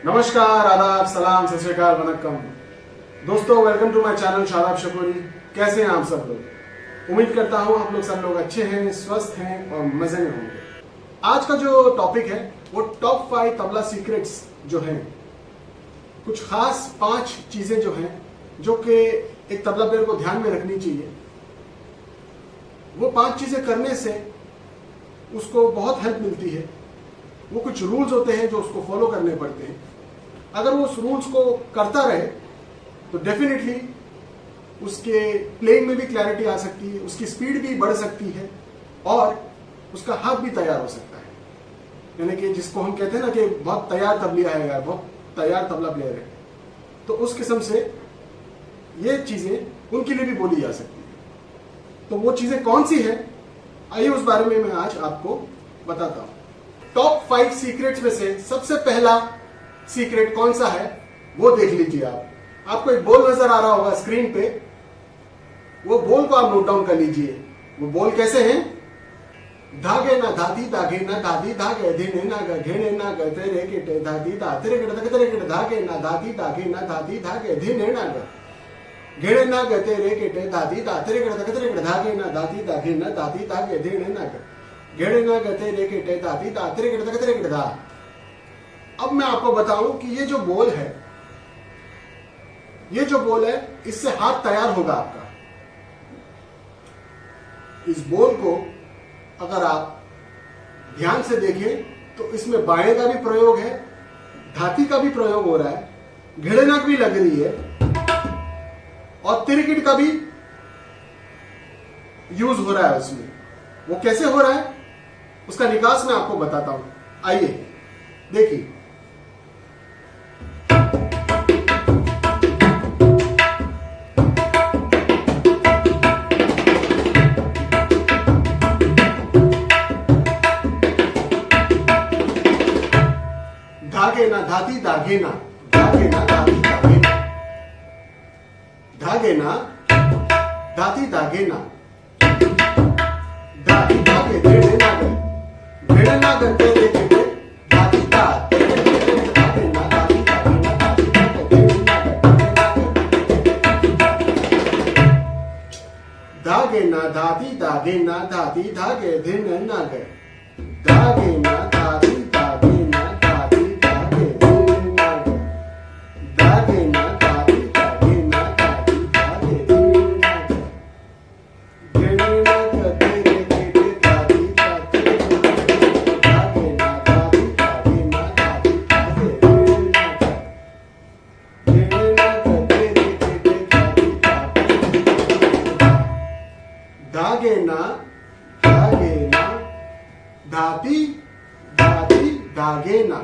नमस्कार, आदाब, सलाम, सत श्री अकाल, वनक्कम। दोस्तों, welcome to my channel Shadab Shakoori. कैसे हैं आप सब लोग? उम्मीद करता हूं आप लोग सब लोग अच्छे हैं, स्वस्थ हैं और मजे में होंगे। आज का जो टॉपिक है वो टॉप 5 तबला सीक्रेट्स जो हैं, कुछ खास 5 चीजें जो हैं जो कि एक तबला प्लेयर को ध्यान में रखनी चाहिए। वो 5 चीजें करने से उसको बहुत हेल्प मिलती है। वो कुछ रूल्स होते हैं जो उसको फॉलो करने पड़ते हैं। अगर वो उस रूल्स को करता रहे तो डेफिनेटली उसके प्लेइंग में भी क्लैरिटी आ सकती है, उसकी स्पीड भी बढ़ सकती है और उसका हाथ भी तैयार हो सकता है। यानी कि जिसको हम कहते हैं ना कि बहुत तैयार तबलिया है यार, बहुत तैयार तबला प्लेयर है, तो उस किस्म से ये चीजें उनके लिए भी बोली जा सकती है। तो वो चीजें कौन सी है, आइए उस बारे में मैं आज आपको बताता हूं। टॉप 5 सीक्रेट्स में से सबसे पहला सीक्रेट कौन सा है वो देख लीजिए। आपको एक बोल नजर आ रहा होगा स्क्रीन पे, वो बोल को आप नोट डाउन कर लीजिए। वो बोल कैसे हैं? धागे ना धाती धागे ना धाती धागे धीने ना घेने ना तेरे केटे धाती तेरे केटे धागे ना धाती धागे ना धाती धागे धीने ना घेने ना तेरे केटे धाती तेरे केटे धागे ना धाती धागे ना धाती धागे धीने ना घेने ना तेरे केटे धाती तेरे केटे धा। अब मैं आपको बताऊं कि ये जो बोल है इससे हाथ तैयार होगा आपका। इस बोल को अगर आप ध्यान से देखें तो इसमें बाएं का भी प्रयोग है, धाती का भी प्रयोग हो रहा है, घेड़ेनाक भी लग रही है और तिरकिट का भी यूज हो रहा है उसमें। वो कैसे हो रहा है उसका निकास मैं आपको बताता हूं। आइए देखिए। धागे ना धाती धागे ना धागे ना धाती धागे ना धागे ना धाती धागे ना धाती धागे धेड़े ना घेड़े ना तेरे केटे धाती धा धागे ना धाती धागे ना धाती धागे धेड़े ना धागे ना धाती धागे ना धाती धागे धेड़े ना धागे ना धाती धागे ना धागे ना धाती धाती धागे ना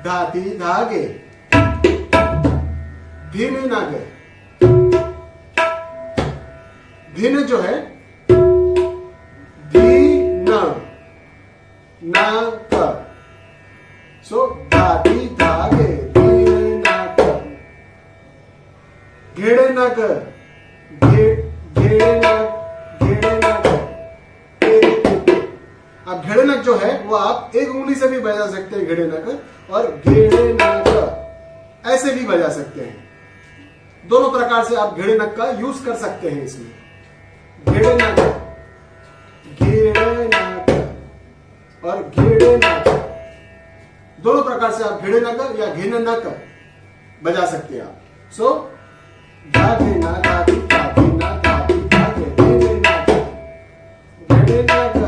धाती धागे धीने ना गए। धीने जो है धीना ना कर, सो धाती धागे धीने ना कर, घेड़े ना कर, घेड़े ना कर। अब घेड़े नक जो है वो आप एक उंगली से भी बजा सकते हैं, घेड़े नक, और घेड़े नक ऐसे भी बजा सकते हैं। दोनों प्रकार से आप घेड़े नक का यूज कर सकते हैं इसमें। घेड़े नक और घेड़े नक, दोनों प्रकार से आप घेड़े नक या घेने नक बजा सकते हैं आप। सो धागे ना धाती धागे ना धाती धागे घेड़े नक घेड़े नक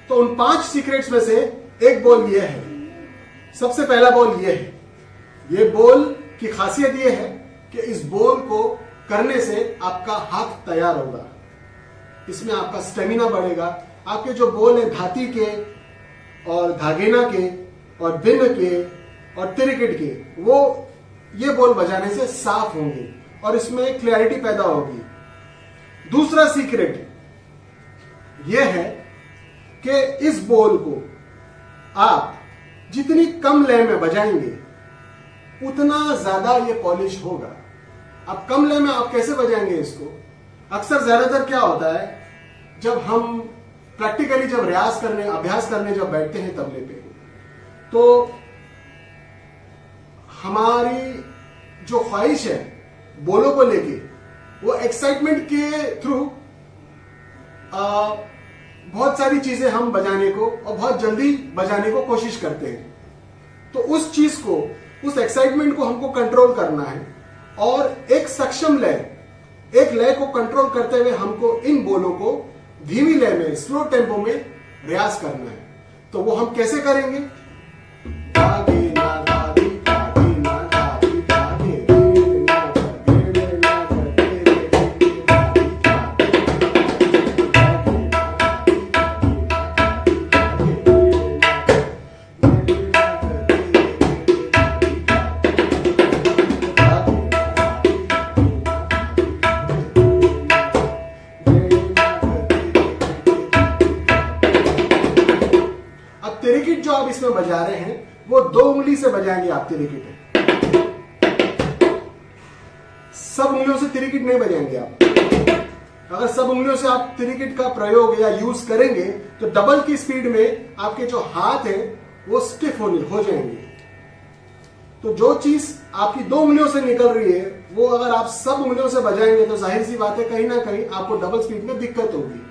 तो उन 5 सीक्रेट्स में से एक बोल ये है। सबसे पहला बोल ये है। ये बोल की खासियत ये है कि इस बोल को करने से आपका हाथ तैयार होगा, इसमें आपका स्टेमिना बढ़ेगा। आपके जो बोल है धाती के और धागेना के और दिन के और तिरकिट के, वो ये बोल बजाने से साफ होंगे और इसमें क्लैरिटी पैदा होगी। दूसरा सीक्रेट यह है कि इस बोल को आप जितनी कम लय में बजाएंगे उतना ज्यादा ये पॉलिश होगा। अब कम लय में आप कैसे बजाएंगे इसको? अक्सर ज्यादातर क्या होता है, जब हम प्रैक्टिकली जब रियाज करने अभ्यास करने जब बैठते हैं तबले पे, तो हमारी जो ख्वाहिश है बोलों को लेके, वो एक्साइटमेंट के थ्रू बहुत सारी चीजें हम बजाने को और बहुत जल्दी बजाने को कोशिश करते हैं। तो उस चीज को, उस एक्साइटमेंट को हमको कंट्रोल करना है और एक सक्षम लय, एक लय को कंट्रोल करते हुए हमको इन बोलों को धीमी लय में, स्लो टेम्पो में रियाज करना है। तो वो हम कैसे करेंगे? तिरिकिट जो आप इसमें बजा रहे हैं वो 2 उंगली से बजाएंगे आप तिरिकिट। सब उंगलियों से तिरिकिट नहीं बजाएंगे आप। अगर सब उंगलियों से आप तिरिकिट का प्रयोग या यूज करेंगे तो डबल की स्पीड में आपके जो हाथ है वो स्टिफ हो जाएंगे। तो जो चीज आपकी 2 उंगलियों से निकल रही है वो अगर आप सब उंगलियों से बजाएंगे तो जाहिर सी बात है कहीं ना कहीं आपको डबल स्पीड में दिक्कत होगी।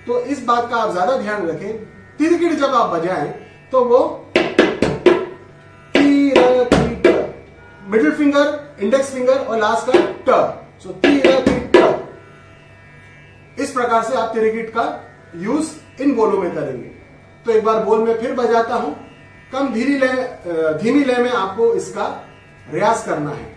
तो इस बात का आप ज्यादा ध्यान रखें। तिरिकिट जब आप बजाएं तो वो मिडिल फिंगर, इंडेक्स फिंगर और लास्ट का ट, सो इस प्रकार से आप तिरिकिट का यूज इन बोलों में करेंगे। तो एक बार बोल में फिर बजाता हूं। कम धीमी लय में आपको इसका रियाज करना है।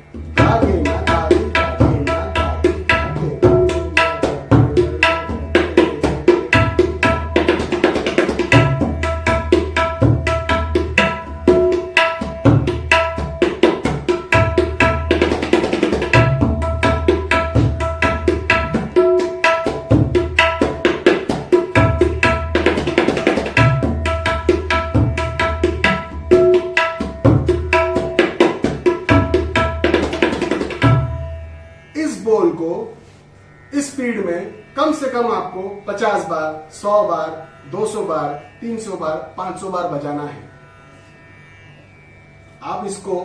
बोल को इस स्पीड में कम से कम आपको 50 बार, 100 बार, 200 बार, 300 बार, 500 बार बजाना है। आप इसको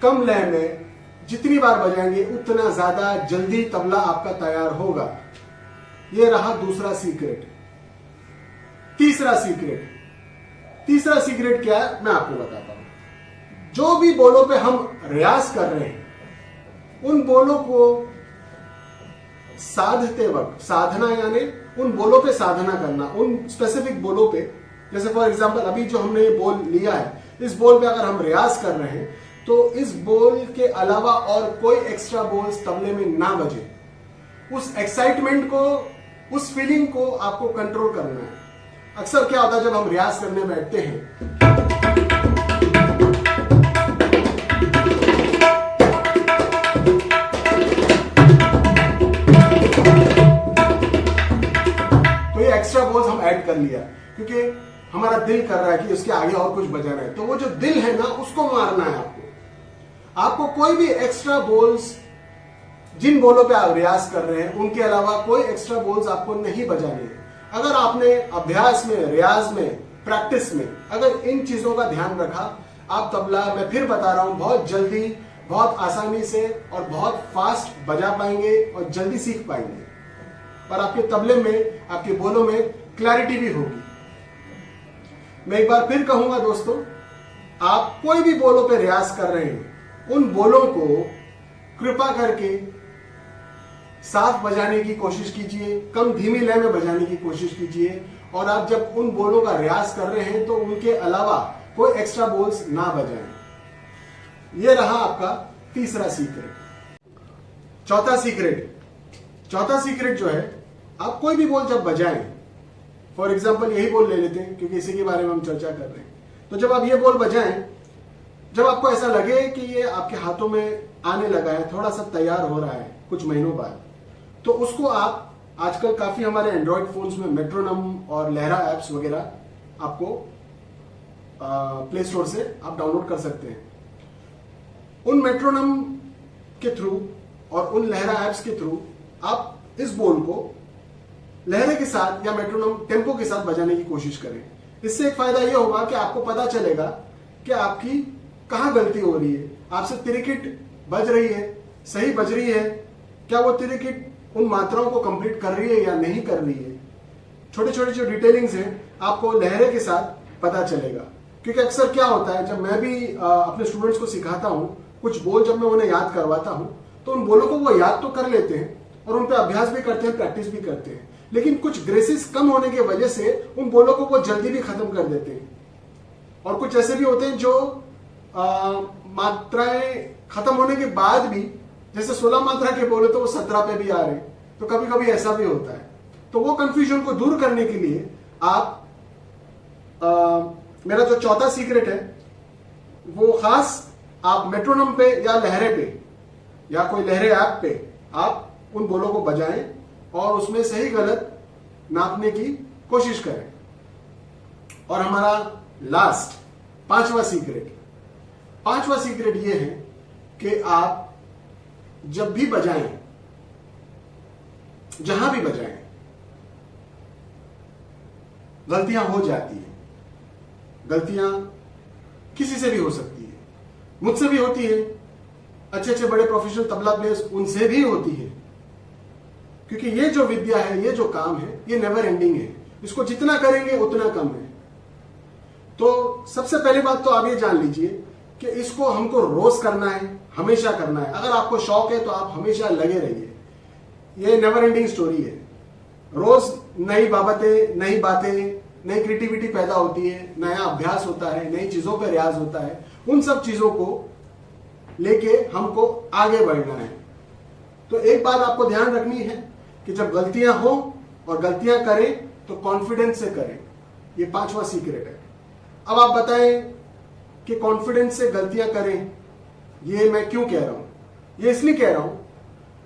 कम लय में जितनी बार बजाएंगे उतना ज्यादा जल्दी तबला आपका तैयार होगा। यह रहा दूसरा सीक्रेट। तीसरा सीक्रेट क्या है मैं आपको बताता हूं। जो भी बोलों पे हम रियाज कर रहे हैं उन बोलों को साधते वक्त, साधना यानी उन बोलों पे साधना करना, उन स्पेसिफिक बोलों पे। जैसे फॉर एग्जांपल अभी जो हमने ये बोल लिया है, इस बोल पे अगर हम रियाज कर रहे हैं तो इस बोल के अलावा और कोई एक्स्ट्रा बोल्स तबले में ना बजे। उस एक्साइटमेंट को, उस फीलिंग को आपको कंट्रोल करना है। अक्सर क्या होता है जब हम रियाज करने बैठते हैं एक्स्ट्रा बोल्स हम ऐड कर लिया क्योंकि हमारा दिल कर रहा है कि उसके आगे और कुछ बजाना है। तो वो जो दिल है ना उसको मारना है आपको कोई भी एक्स्ट्रा बोल्स, जिन बोलों पे आप रियाज कर रहे हैं उनके अलावा कोई एक्स्ट्रा बोल्स आपको नहीं बजाने हैं। अगर आपने अभ्यास में, रियाज में, प्रैक्टिस में अगर इन चीजों का ध्यान रखा, आप तबला, मैं फिर बता रहा हूं, बहुत जल्दी, बहुत आसानी से और बहुत फास्ट बजा पाएंगे और जल्दी सीख पाएंगे और आपके तबले में, आपके बोलों में क्लैरिटी भी होगी। मैं एक बार फिर कहूंगा दोस्तों, आप कोई भी बोलों पे रियाज कर रहे हैं उन बोलों को कृपा करके साफ बजाने की कोशिश कीजिए, कम धीमी लय में बजाने की कोशिश कीजिए। और आप जब उन बोलों का रियाज कर रहे हैं तो उनके अलावा कोई एक्स्ट्रा बोल्स ना बजाएं। यह रहा आपका तीसरा सीक्रेट। चौथा सीक्रेट जो है, आप कोई भी बोल जब बजाएं, फॉर एग्जाम्पल यही बोल ले लेते हैं क्योंकि इसी के बारे में हम चर्चा कर रहे हैं। तो जब आप ये बोल बजाएं, जब आपको ऐसा लगे कि ये आपके हाथों में आने लगा है, थोड़ा सा तैयार हो रहा है कुछ महीनों बाद, तो उसको आप आजकल काफी हमारे एंड्रॉयड फोन्स में मेट्रोनम और लहरा एप्स वगैरह आपको प्ले स्टोर से आप डाउनलोड कर सकते हैं। उन मेट्रोनम के थ्रू और उन लहरा एप्स के थ्रू आप इस बोल को लहरे के साथ या मेट्रोनम टेम्पो के साथ बजाने की कोशिश करें। इससे एक फायदा यह होगा कि आपको पता चलेगा कि आपकी कहां गलती हो रही है। आपसे तिरकिट बज रही है, सही बज रही है, क्या वो तिरकिट उन मात्राओं को कंप्लीट कर रही है या नहीं कर रही है। छोटे छोटे जो डिटेलिंग्स हैं आपको लहरे के साथ पता चलेगा। क्योंकि अक्सर क्या होता है, जब मैं भी अपने स्टूडेंट्स को सिखाता हूं, कुछ बोल जब मैं उन्हें याद करवाता हूं तो उन बोलों को वो याद तो कर लेते हैं और उन पर अभ्यास भी करते हैं, प्रैक्टिस भी करते हैं, लेकिन कुछ ग्रेसेस कम होने की वजह से उन बोलों को वो जल्दी भी खत्म कर देते हैं। और कुछ ऐसे भी होते हैं जो मात्राएं खत्म होने के बाद भी, जैसे 16 मात्रा के बोले तो वो 17 पे भी आ रहे हैं, तो कभी कभी ऐसा भी होता है। तो वो कंफ्यूजन को दूर करने के लिए आप मेरा जो चौथा सीक्रेट है वो खास आप मेट्रोनम पे या लहरे पे या कोई लहरे ऐप पे आप उन बोलों को बजाएं और उसमें सही गलत नापने की कोशिश करें। और हमारा लास्ट पांचवा सीक्रेट ये है कि आप जब भी बजाएं, जहां भी बजाएं, गलतियां हो जाती हैं। गलतियां किसी से भी हो सकती है, मुझसे भी होती है, अच्छे अच्छे बड़े प्रोफेशनल तबला प्लेयर्स उनसे भी होती है। क्योंकि ये जो विद्या है, ये जो काम है, ये नेवर एंडिंग है। इसको जितना करेंगे उतना कम है। तो सबसे पहली बात तो आप ये जान लीजिए कि इसको हमको रोज करना है, हमेशा करना है। अगर आपको शौक है तो आप हमेशा लगे रहिए। ये नेवर एंडिंग स्टोरी है। रोज नई बाबतें, नई बातें, नई क्रिएटिविटी पैदा होती है, नया अभ्यास होता है, नई चीजों पर रियाज होता है। उन सब चीजों को लेके हमको आगे बढ़ना है। तो एक बात आपको ध्यान रखनी है कि जब गलतियां हो और गलतियां करें तो कॉन्फिडेंस से करें। ये पांचवा सीक्रेट है। अब आप बताएं कि कॉन्फिडेंस से गलतियां करें, ये मैं क्यों कह रहा हूं? ये इसलिए कह रहा हूं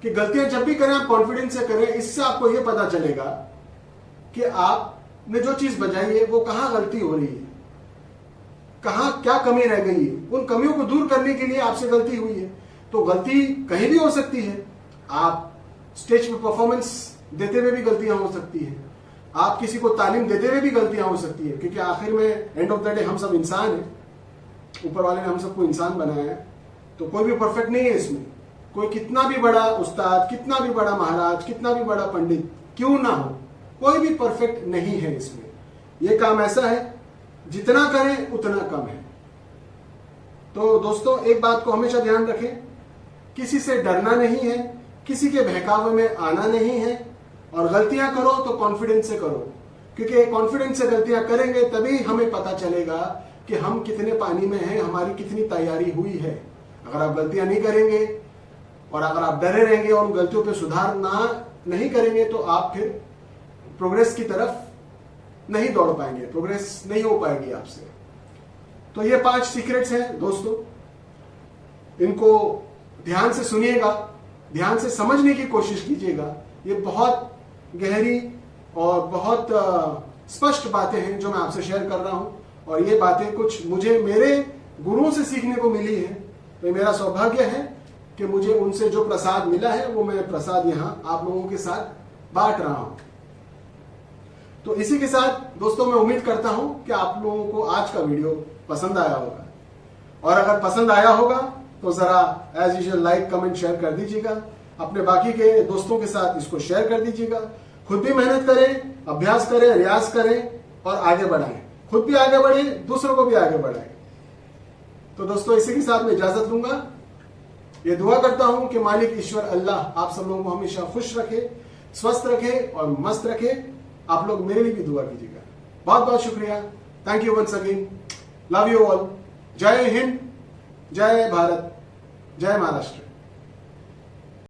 कि गलतियां जब भी करें आप कॉन्फिडेंस से करें। इससे आपको यह पता चलेगा कि आपने जो चीज बजाई है वो कहां गलती हो रही है, कहां क्या कमी रह गई है। उन कमियों को दूर करने के लिए आपसे गलती हुई है। तो गलती कहीं भी हो सकती है। आप स्टेज पे परफॉर्मेंस देते हुए भी गलतियां हो सकती हैं। आप किसी को तालीम देते हुए भी गलतियां हो सकती है। क्योंकि आखिर में एंड ऑफ द डे हम सब इंसान हैं। ऊपर वाले ने हम सबको इंसान बनाया है, तो कोई भी परफेक्ट नहीं है इसमें। कोई कितना भी बड़ा उस्ताद, कितना भी बड़ा महाराज, कितना भी बड़ा पंडित क्यों ना हो, कोई भी परफेक्ट नहीं है इसमें। यह काम ऐसा है, जितना करें उतना कम है। तो दोस्तों एक बात को हमेशा ध्यान रखें, किसी से डरना नहीं है, किसी के बहकावे में आना नहीं है, और गलतियां करो तो कॉन्फिडेंस से करो। क्योंकि कॉन्फिडेंस से गलतियां करेंगे तभी हमें पता चलेगा कि हम कितने पानी में हैं, हमारी कितनी तैयारी हुई है। अगर आप गलतियां नहीं करेंगे और अगर आप डरे रहेंगे और उन गलतियों पे सुधार नहीं करेंगे तो आप फिर प्रोग्रेस की तरफ नहीं दौड़ पाएंगे, प्रोग्रेस नहीं हो पाएगी आपसे। तो ये 5 सीक्रेट्स हैं दोस्तों, इनको ध्यान से सुनिएगा, ध्यान से समझने की कोशिश कीजिएगा। ये बहुत गहरी और बहुत स्पष्ट बातें हैं जो मैं आपसे शेयर कर रहा हूं, और ये बातें कुछ मुझे मेरे गुरुओं से सीखने को मिली है। तो मेरा सौभाग्य है कि मुझे उनसे जो प्रसाद मिला है वो मैं प्रसाद यहां आप लोगों के साथ बांट रहा हूं। तो इसी के साथ दोस्तों मैं उम्मीद करता हूं कि आप लोगों को आज का वीडियो पसंद आया होगा, और अगर पसंद आया होगा तो जरा as usual like, comment, share कर दीजिएगा। अपने बाकी के दोस्तों के साथ इसको शेयर कर दीजिएगा। खुद भी मेहनत करें, अभ्यास करें, रियाज करें और आगे बढ़ाएं। खुद भी आगे बढ़ें, दूसरों को भी आगे बढ़ाएं। तो दोस्तों इसी के साथ मैं इजाजत लूंगा। ये दुआ करता हूं कि मालिक ईश्वर अल्लाह आप सब लोगों को हमेशा खुश रखे, स्वस्थ रखे और मस्त रखे। आप लोग मेरे लिए भी दुआ कीजिएगा। बहुत बहुत शुक्रिया। Thank you once again. Love you all. जय हिंद, जय भारत, जय महाराष्ट्र।